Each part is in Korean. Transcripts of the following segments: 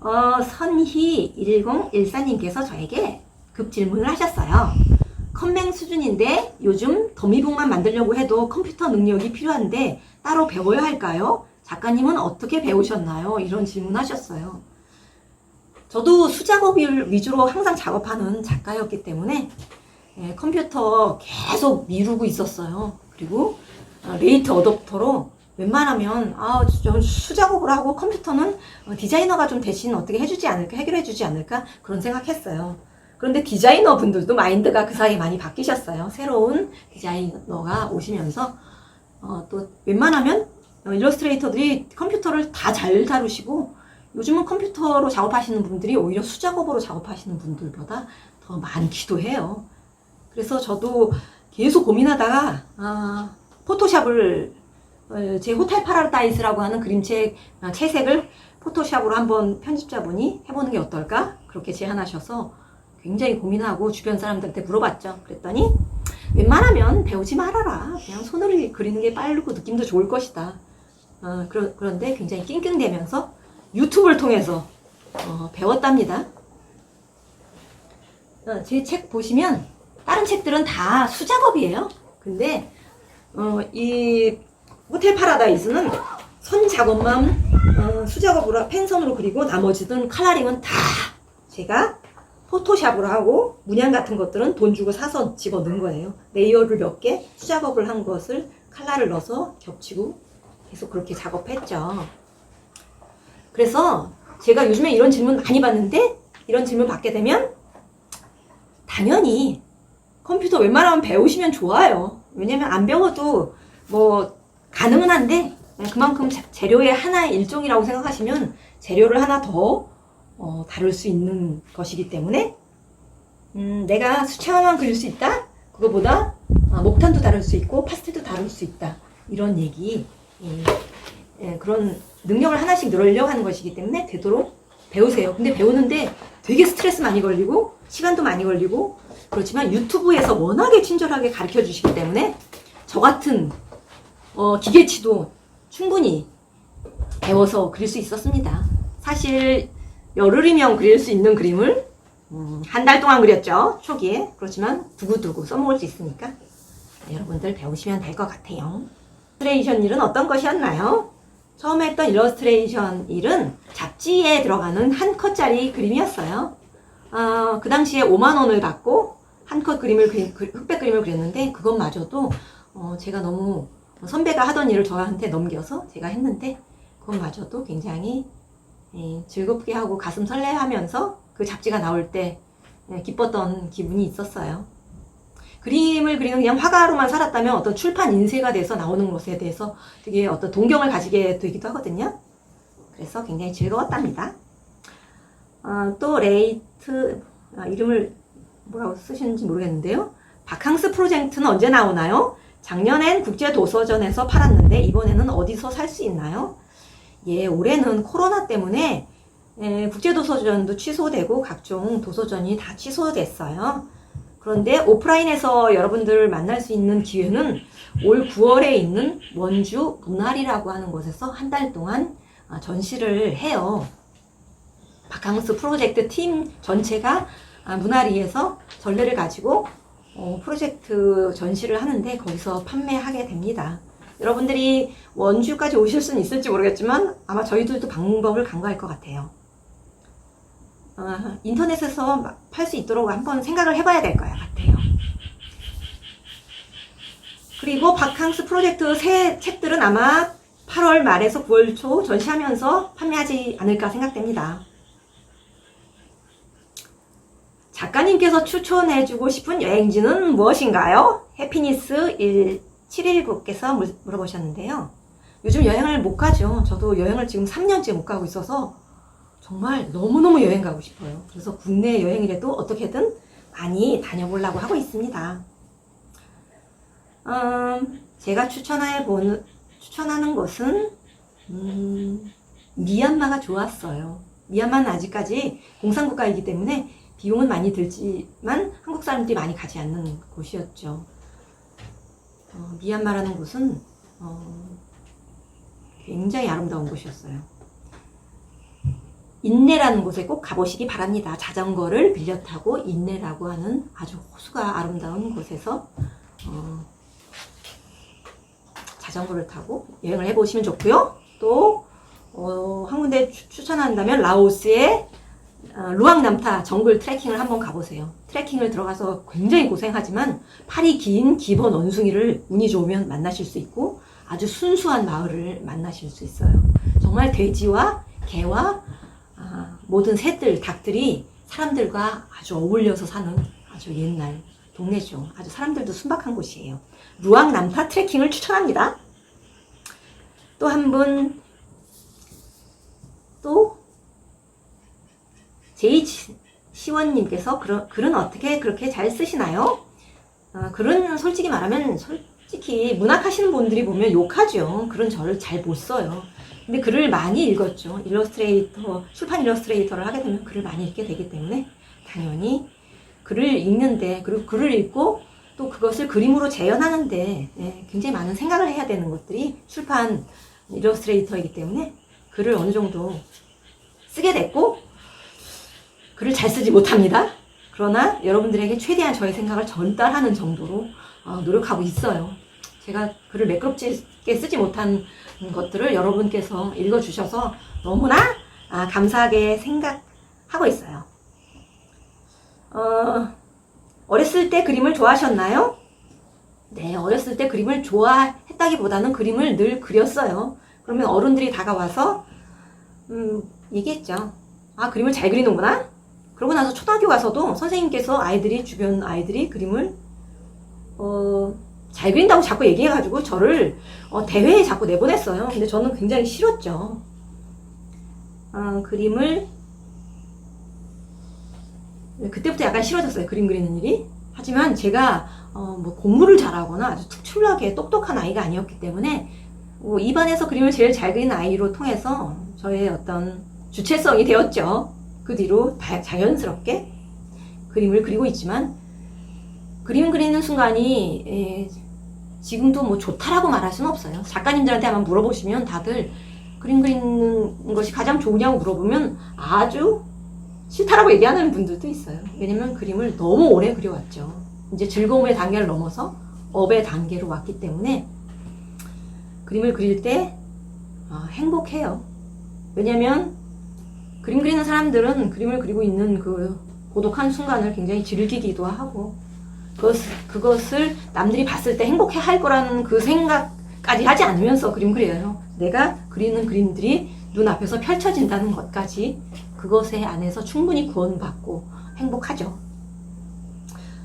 선희1014님께서 저에게 급 질문을 하셨어요. 컴맹 수준인데 요즘 더미북만 만들려고 해도 컴퓨터 능력이 필요한데 따로 배워야 할까요? 작가님은 어떻게 배우셨나요? 이런 질문하셨어요. 저도 수작업 위주로 항상 작업하는 작가였기 때문에 컴퓨터 계속 미루고 있었어요. 그리고 레이트 어댑터로 웬만하면 수작업을 하고 컴퓨터는 디자이너가 좀 대신 어떻게 해주지 않을까, 해결해주지 않을까 그런 생각했어요. 그런데 디자이너 분들도 마인드가 그 사이에 많이 바뀌셨어요. 새로운 디자이너가 오시면서 또 웬만하면 일러스트레이터들이 컴퓨터를 다 잘 다루시고 요즘은 컴퓨터로 작업하시는 분들이 오히려 수작업으로 작업하시는 분들보다 더 많기도 해요. 그래서 저도 계속 고민하다가 포토샵을 제 호텔 파라다이스라고 하는 그림책 채색을 포토샵으로 한번 편집자분이 해보는 게 어떨까? 그렇게 제안하셔서 굉장히 고민하고 주변 사람들한테 물어봤죠. 그랬더니 웬만하면 배우지 말아라. 그냥 손으로 그리는 게 빠르고 느낌도 좋을 것이다. 그런데 굉장히 낑낑대면서 유튜브를 통해서 배웠답니다. 제 책 보시면 다른 책들은 다 수작업이에요. 근데 이 호텔 파라다이스는 선 작업만 수작업으로 펜선으로 그리고 나머지는 컬러링은 다 제가 포토샵으로 하고 문양 같은 것들은 돈 주고 사서 집어넣은 거예요. 레이어를 몇 개 수작업을 한 것을 컬러를 넣어서 겹치고 계속 그렇게 작업했죠. 그래서 제가 요즘에 이런 질문 많이 받는데 이런 질문 받게 되면 당연히 컴퓨터 웬만하면 배우시면 좋아요. 왜냐면 안 배워도 뭐 가능은 한데 그만큼 재료의 하나의 일종이라고 생각하시면 재료를 하나 더 다룰 수 있는 것이기 때문에 내가 수채화만 그릴 수 있다? 그거보다 목탄도 다룰 수 있고 파스텔도 다룰 수 있다. 이런 얘기 그런 능력을 하나씩 늘리려고 하는 것이기 때문에 되도록 배우세요. 근데 배우는데 되게 스트레스 많이 걸리고 시간도 많이 걸리고 그렇지만 유튜브에서 워낙에 친절하게 가르쳐 주시기 때문에 저 같은 기계치도 충분히 배워서 그릴 수 있었습니다. 사실 열흘이면 그릴 수 있는 그림을 한 달 동안 그렸죠. 초기에. 그렇지만 두고두고 써먹을 수 있으니까 여러분들 배우시면 될 것 같아요. 일러스트레이션 일은 어떤 것이었나요? 처음에 했던 일러스트레이션 일은 잡지에 들어가는 한 컷짜리 그림이었어요. 그 당시에 5만 원을 받고 한 컷 그림을 흑백 그림을 그렸는데 그것마저도 제가 너무 선배가 하던 일을 저한테 넘겨서 제가 했는데 그것마저도 굉장히 즐겁게 하고 가슴 설레하면서 그 잡지가 나올 때 기뻤던 기분이 있었어요. 그림을 그리는 그냥 화가로만 살았다면 어떤 출판 인쇄가 돼서 나오는 것에 대해서 되게 어떤 동경을 가지게 되기도 하거든요. 그래서 굉장히 즐거웠답니다. 또 레이트 이름을 뭐라고 쓰시는지 모르겠는데요. 바캉스 프로젝트는 언제 나오나요? 작년엔 국제도서전에서 팔았는데 이번에는 어디서 살 수 있나요? 예, 올해는 코로나 때문에 국제도서전도 취소되고 각종 도서전이 다 취소됐어요. 그런데 오프라인에서 여러분들을 만날 수 있는 기회는 올 9월에 있는 원주 문화리라고 하는 곳에서 한 달 동안 전시를 해요. 바캉스 프로젝트 팀 전체가 문화리에서 전례를 가지고 프로젝트 전시를 하는데 거기서 판매하게 됩니다. 여러분들이 원주까지 오실 수는 있을지 모르겠지만 아마 저희들도 방법을 간과할 것 같아요. 인터넷에서 팔 수 있도록 한번 생각을 해봐야 될 것 같아요. 그리고 바캉스 프로젝트 새 책들은 아마 8월 말에서 9월 초 전시하면서 판매하지 않을까 생각됩니다. 작가님께서 추천해주고 싶은 여행지는 무엇인가요? 해피니스 719께서 물어보셨는데요. 요즘 여행을 못 가죠. 저도 여행을 지금 3년째 못 가고 있어서 정말 너무너무 여행 가고 싶어요. 그래서 국내 여행이라도 어떻게든 많이 다녀보려고 하고 있습니다. 제가 추천하는 곳은 미얀마가 좋았어요. 미얀마는 아직까지 공산국가이기 때문에 비용은 많이 들지만 한국 사람들이 많이 가지 않는 곳이었죠. 미얀마라는 곳은 굉장히 아름다운 곳이었어요. 인내라는 곳에 꼭 가보시기 바랍니다. 자전거를 빌려 타고 인내라고 하는 아주 호수가 아름다운 곳에서 자전거를 타고 여행을 해보시면 좋고요. 또 한 군데 추천한다면 라오스의 루앙남타 정글 트레킹을 한번 가보세요. 트레킹을 들어가서 굉장히 고생하지만 팔이 긴 기본 원숭이를 운이 좋으면 만나실 수 있고 아주 순수한 마을을 만나실 수 있어요. 정말 돼지와 개와 모든 새들, 닭들이 사람들과 아주 어울려서 사는 아주 옛날 동네죠. 아주 사람들도 순박한 곳이에요. 루앙남타 트레킹을 추천합니다. 또 한 분, 또 제이시원님께서 글은 어떻게 그렇게 잘 쓰시나요? 글은 솔직히 말하면 솔직히 문학하시는 분들이 보면 욕하죠. 글은 저를 잘 못 써요. 근데 글을 많이 읽었죠. 출판 일러스트레이터를 하게 되면 글을 많이 읽게 되기 때문에 당연히 글을 읽는데, 그리고 글을 읽고 또 그것을 그림으로 재현하는데 굉장히 많은 생각을 해야 되는 것들이 출판 일러스트레이터이기 때문에 글을 어느 정도 쓰게 됐고, 글을 잘 쓰지 못합니다. 그러나 여러분들에게 최대한 저의 생각을 전달하는 정도로 노력하고 있어요. 제가 글을 매끄럽게 쓰지 못한 것들을 여러분께서 읽어주셔서 너무나 감사하게 생각하고 있어요. 어렸을 때 그림을 좋아하셨나요? 네, 어렸을 때 그림을 좋아했다기보다는 그림을 늘 그렸어요. 그러면 어른들이 다가와서 얘기했죠. 그림을 잘 그리는구나? 그러고 나서 초등학교 가서도 선생님께서 주변 아이들이 그림을 잘 그린다고 자꾸 얘기해가지고 저를 대회에 자꾸 내보냈어요. 근데 저는 굉장히 싫었죠. 그림을 그때부터 약간 싫어졌어요. 그림 그리는 일이. 하지만 제가 뭐 공부를 잘하거나 아주 특출나게 똑똑한 아이가 아니었기 때문에 이 반에서 그림을 제일 잘 그리는 아이로 통해서 저의 어떤 주체성이 되었죠. 그 뒤로 자연스럽게 그림을 그리고 있지만, 그림 그리는 순간이 지금도 뭐 좋다라고 말할 수는 없어요. 작가님들한테 한번 물어보시면 다들 그림 그리는 것이 가장 좋으냐고 물어보면 아주 싫다라고 얘기하는 분들도 있어요. 왜냐면 그림을 너무 오래 그려왔죠. 이제 즐거움의 단계를 넘어서 업의 단계로 왔기 때문에 그림을 그릴 때 행복해요. 왜냐면 그림 그리는 사람들은 그림을 그리고 있는 그 고독한 순간을 굉장히 즐기기도 하고, 그것을 남들이 봤을 때 행복해 할 거라는 그 생각까지 하지 않으면서 그림 그려요. 내가 그리는 그림들이 눈앞에서 펼쳐진다는 것까지 그것에 안에서 충분히 구원받고 행복하죠.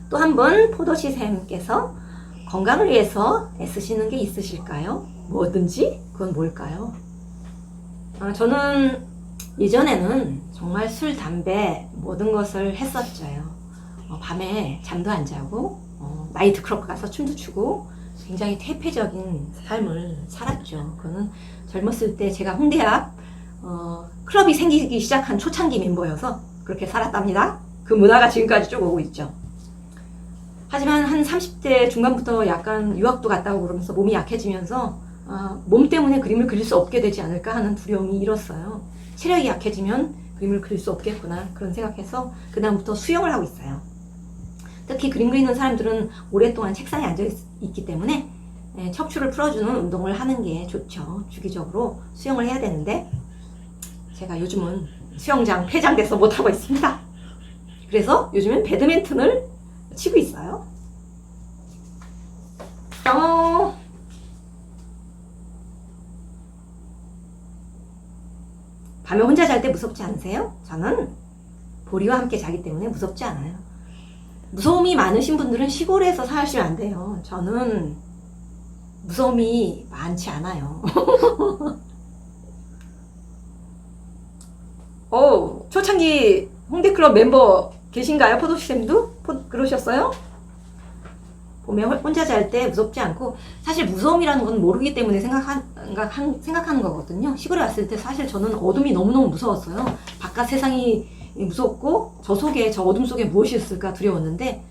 또 한 분, 포도시샘께서 건강을 위해서 애쓰시는 게 있으실까요? 뭐든지? 그건 뭘까요? 저는 예전에는 정말 술, 담배 모든 것을 했었죠. 밤에 잠도 안 자고 나이트클럽 가서 춤도 추고 굉장히 퇴폐적인 삶을 살았죠. 그거는 젊었을 때 제가 홍대 앞 클럽이 생기기 시작한 초창기 멤버여서 그렇게 살았답니다. 그 문화가 지금까지 쭉 오고 있죠. 하지만 한 30대 중반부터 약간 유학도 갔다 오고 그러면서 몸이 약해지면서 몸 때문에 그림을 그릴 수 없게 되지 않을까 하는 두려움이 일었어요. 체력이 약해지면 그림을 그릴 수 없겠구나 그런 생각해서 그 다음부터 수영을 하고 있어요. 특히 그림 그리는 사람들은 오랫동안 책상에 앉아 있기 때문에 척추를 풀어주는 운동을 하는 게 좋죠. 주기적으로 수영을 해야 되는데 제가 요즘은 수영장 폐장돼서 못하고 있습니다. 그래서 요즘은 배드민턴을 치고 있어요. 밤에 혼자 잘 때 무섭지 않으세요? 저는 보리와 함께 자기 때문에 무섭지 않아요. 무서움이 많으신 분들은 시골에서 사시면 안 돼요. 저는 무서움이 많지 않아요. 초창기 홍대클럽 mem버 계신가요? 포도시샘도? 그러셨어요? 봄에 혼자 잘 때 무섭지 않고, 사실 무서움이라는 건 모르기 때문에 생각하는 거거든요. 시골에 왔을 때 사실 저는 어둠이 너무너무 무서웠어요. 바깥 세상이 무섭고 저 어둠 속에 무엇이 있을까 두려웠는데,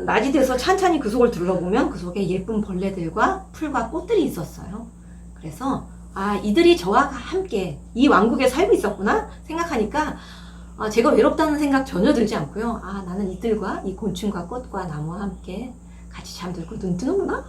낮이 돼서 찬찬히 그 속을 둘러보면 그 속에 예쁜 벌레들과 풀과 꽃들이 있었어요. 그래서 아, 이들이 저와 함께 이 왕국에 살고 있었구나 생각하니까 제가 외롭다는 생각 전혀 들지 않고요. 아, 나는 이들과 이 곤충과 꽃과 나무와 함께 같이 잠들고 눈 뜨는구나?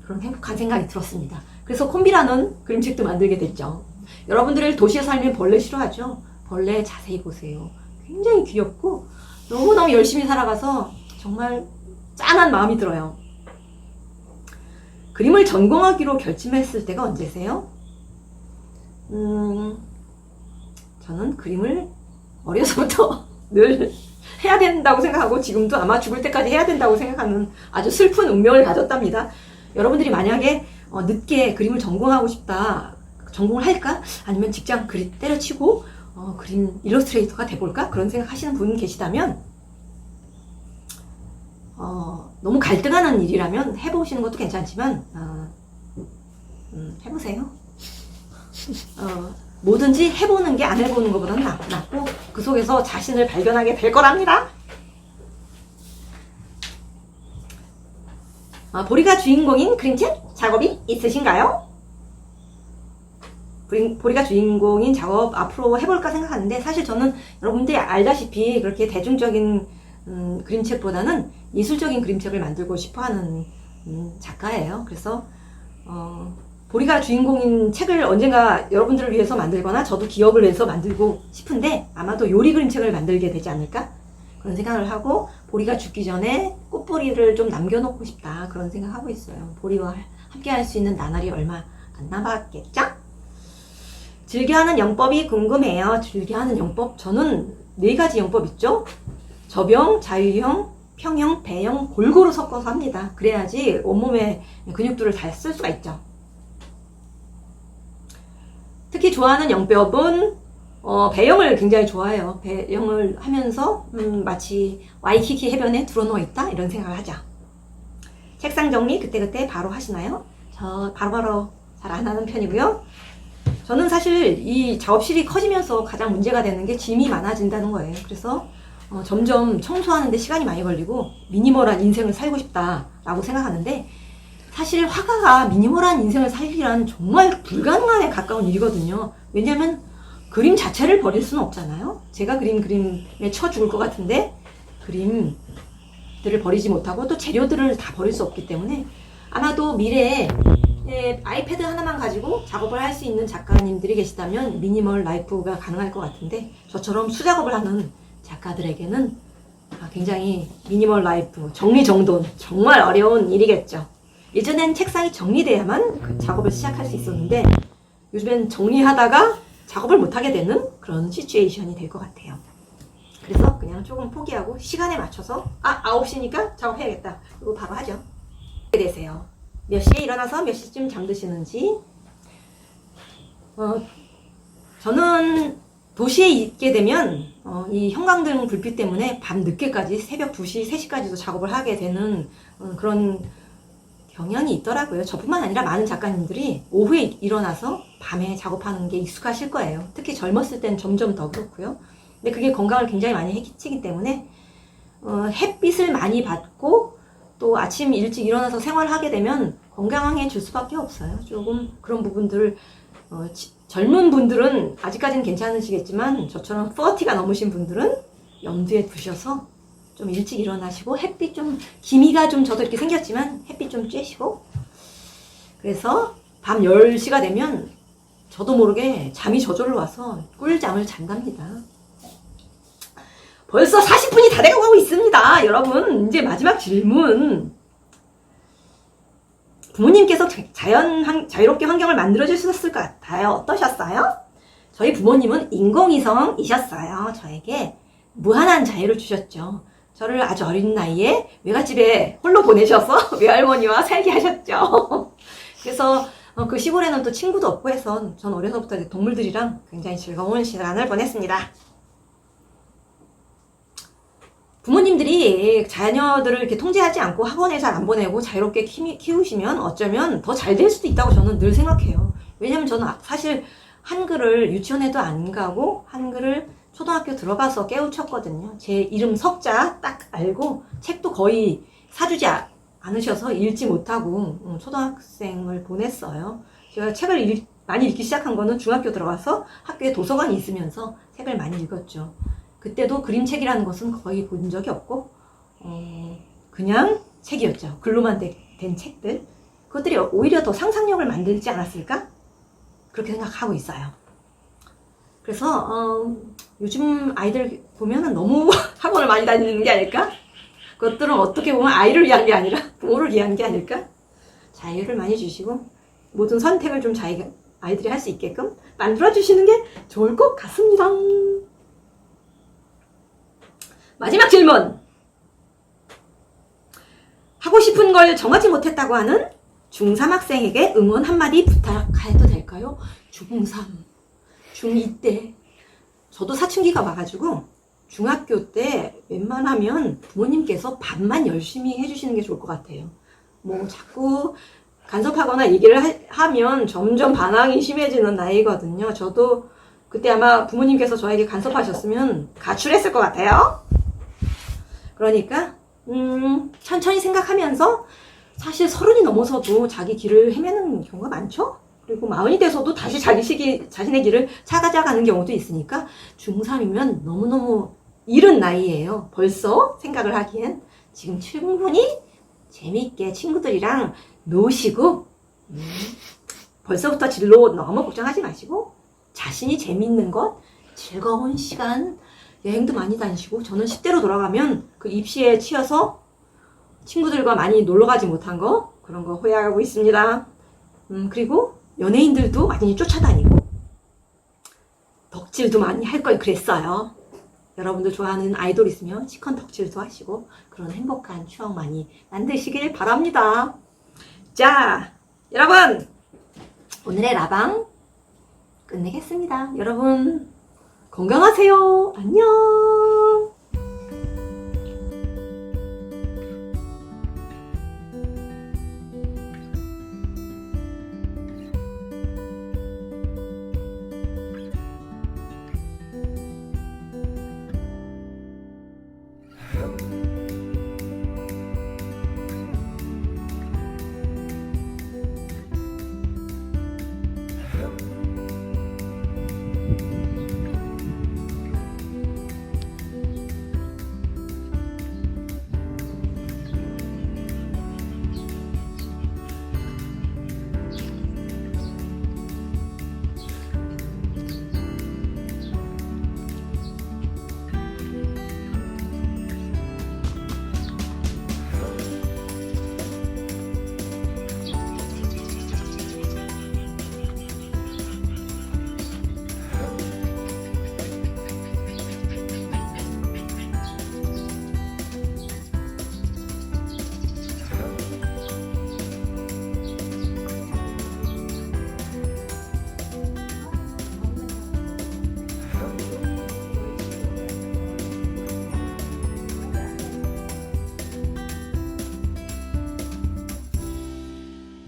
그런 행복한 생각이 들었습니다. 그래서 콤비라는 그림책도 만들게 됐죠. 여러분들 도시에 살면 벌레 싫어하죠? 벌레 자세히 보세요. 굉장히 귀엽고 너무너무 열심히 살아가서 정말 짠한 마음이 들어요. 그림을 전공하기로 결심했을 때가 언제세요? 저는 그림을 어려서부터 늘 해야 된다고 생각하고 지금도 아마 죽을 때까지 해야 된다고 생각하는 아주 슬픈 운명을 가졌답니다. 여러분들이 만약에 늦게 그림을 전공하고 싶다, 전공을 할까? 아니면 직장 그림 때려치고 그림 일러스트레이터가 돼볼까? 그런 생각 하시는 분 계시다면 너무 갈등하는 일이라면 해보시는 것도 괜찮지만 해보세요. 뭐든지 해보는 게 안 해보는 것보다는 낫고 그 속에서 자신을 발견하게 될 거랍니다. 보리가 주인공인 그림책 작업이 있으신가요? 보리가 주인공인 작업 앞으로 해볼까 생각하는데 사실 저는 여러분들이 알다시피 그렇게 대중적인 그림책보다는 예술적인 그림책을 만들고 싶어하는 작가예요. 그래서 보리가 주인공인 책을 언젠가 여러분들을 위해서 만들거나 저도 기업을 위해서 만들고 싶은데 아마도 요리 그림책을 만들게 되지 않을까? 그런 생각을 하고 보리가 죽기 전에 꽃보리를 좀 남겨놓고 싶다 그런 생각하고 있어요. 보리와 함께 할 수 있는 나날이 얼마 안 남았겠죠? 즐겨하는 영법이 궁금해요. 즐겨하는 영법? 저는 4가지 영법 있죠? 저병, 자유형, 평형, 배형 골고루 섞어서 합니다. 그래야지 온몸의 근육들을 다 쓸 수가 있죠. 특히 좋아하는 영법은 배영을 굉장히 좋아해요. 배영을 하면서 마치 와이키키 해변에 들어누워 있다 이런 생각을 하죠. 책상 정리 그때그때 바로 하시나요? 저 바로바로 잘 안 하는 편이고요. 저는 사실 이 작업실이 커지면서 가장 문제가 되는 게 짐이 많아진다는 거예요. 그래서 점점 청소하는데 시간이 많이 걸리고 미니멀한 인생을 살고 싶다라고 생각하는데 사실 화가가 미니멀한 인생을 살기란 정말 불가능함에 가까운 일이거든요. 왜냐면 그림 자체를 버릴 수는 없잖아요. 제가 그림에 쳐 죽을 것 같은데 그림들을 버리지 못하고 또 재료들을 다 버릴 수 없기 때문에 아마도 미래에 아이패드 하나만 가지고 작업을 할 수 있는 작가님들이 계시다면 미니멀 라이프가 가능할 것 같은데 저처럼 수작업을 하는 작가들에게는 굉장히 미니멀 라이프, 정리정돈 정말 어려운 일이겠죠. 예전엔 책상이 정리돼야만 그 작업을 시작할 수 있었는데 요즘엔 정리하다가 작업을 못하게 되는 그런 시츄에이션이 될 것 같아요. 그래서 그냥 조금 포기하고 시간에 맞춰서 9시니까 작업해야겠다. 그리고 바로 하죠. 어떻게 되세요? 몇 시에 일어나서 몇 시쯤 잠드시는지. 저는 도시에 있게 되면 이 형광등 불빛 때문에 밤 늦게까지 새벽 2시, 3시까지도 작업을 하게 되는 그런 경향이 있더라고요. 저뿐만 아니라 많은 작가님들이 오후에 일어나서 밤에 작업하는 게 익숙하실 거예요. 특히 젊었을 땐 점점 더 그렇고요. 근데 그게 건강을 굉장히 많이 해치기 때문에 햇빛을 많이 받고 또 아침 일찍 일어나서 생활하게 되면 건강해질 수밖에 없어요. 조금 그런 부분들을 젊은 분들은 아직까지는 괜찮으시겠지만 저처럼 40가 넘으신 분들은 염두에 두셔서 좀 일찍 일어나시고 햇빛 좀 기미가 좀 저도 이렇게 생겼지만 햇빛 좀 쬐시고 그래서 밤 10시가 되면 저도 모르게 잠이 저절로 와서 꿀잠을 잔답니다. 벌써 40분이 다 돼가고 있습니다. 여러분 이제 마지막 질문. 부모님께서 자유롭게 환경을 만들어 주셨을 것 같아요. 어떠셨어요? 저희 부모님은 인공위성이셨어요. 저에게 무한한 자유를 주셨죠. 저를 아주 어린 나이에 외갓집에 홀로 보내셔서 외할머니와 살게 하셨죠. 그래서 그 시골에는 또 친구도 없고 해서 전 어려서부터 동물들이랑 굉장히 즐거운 시간을 보냈습니다. 부모님들이 자녀들을 이렇게 통제하지 않고 학원에 잘 안 보내고 자유롭게 키우시면 어쩌면 더 잘 될 수도 있다고 저는 늘 생각해요. 왜냐면 저는 사실 한글을 유치원에도 안 가고 한글을 초등학교 들어가서 깨우쳤거든요. 제 이름 석자 딱 알고 책도 거의 사주지 않으셔서 읽지 못하고 초등학생을 보냈어요. 제가 책을 많이 읽기 시작한 거는 중학교 들어가서 학교에 도서관이 있으면서 책을 많이 읽었죠. 그때도 그림책이라는 것은 거의 본 적이 없고 그냥 책이었죠. 글로만 된 책들. 그것들이 오히려 더 상상력을 만들지 않았을까? 그렇게 생각하고 있어요. 그래서 요즘 아이들 보면은 너무 학원을 많이 다니는 게 아닐까? 그것들은 어떻게 보면 아이를 위한 게 아니라 부모를 위한 게 아닐까? 자유를 많이 주시고 모든 선택을 좀 아이들이 할 수 있게끔 만들어주시는 게 좋을 것 같습니다. 마지막 질문. 하고 싶은 걸 정하지 못했다고 하는 중3 학생에게 응원 한마디 부탁해도 될까요? 중3, 중2 때 저도 사춘기가 와가지고 중학교 때 웬만하면 부모님께서 밥만 열심히 해주시는 게 좋을 것 같아요. 뭐 자꾸 간섭하거나 얘기를 하면 점점 반항이 심해지는 나이거든요. 저도 그때 아마 부모님께서 저에게 간섭하셨으면 가출했을 것 같아요. 그러니까 천천히 생각하면서 사실 30이 넘어서도 자기 길을 헤매는 경우가 많죠. 그리고 40이 돼서도 다시 자신의 길을 찾아가는 경우도 있으니까 중3이면 너무너무 이른 나이예요. 벌써 생각을 하기엔 지금 충분히 재미있게 친구들이랑 노시고 벌써부터 진로 너무 걱정하지 마시고 자신이 재밌는 것, 즐거운 시간, 여행도 많이 다니시고 저는 10대로 돌아가면 그 입시에 치여서 친구들과 많이 놀러가지 못한 거 그런 거 후회하고 있습니다. 그리고 연예인들도 많이 쫓아다니고 덕질도 많이 할 걸 그랬어요. 여러분들 좋아하는 아이돌 있으면 시컨 덕질도 하시고 그런 행복한 추억 많이 만드시길 바랍니다. 자, 여러분 오늘의 라방 끝내겠습니다. 여러분 건강하세요. 안녕.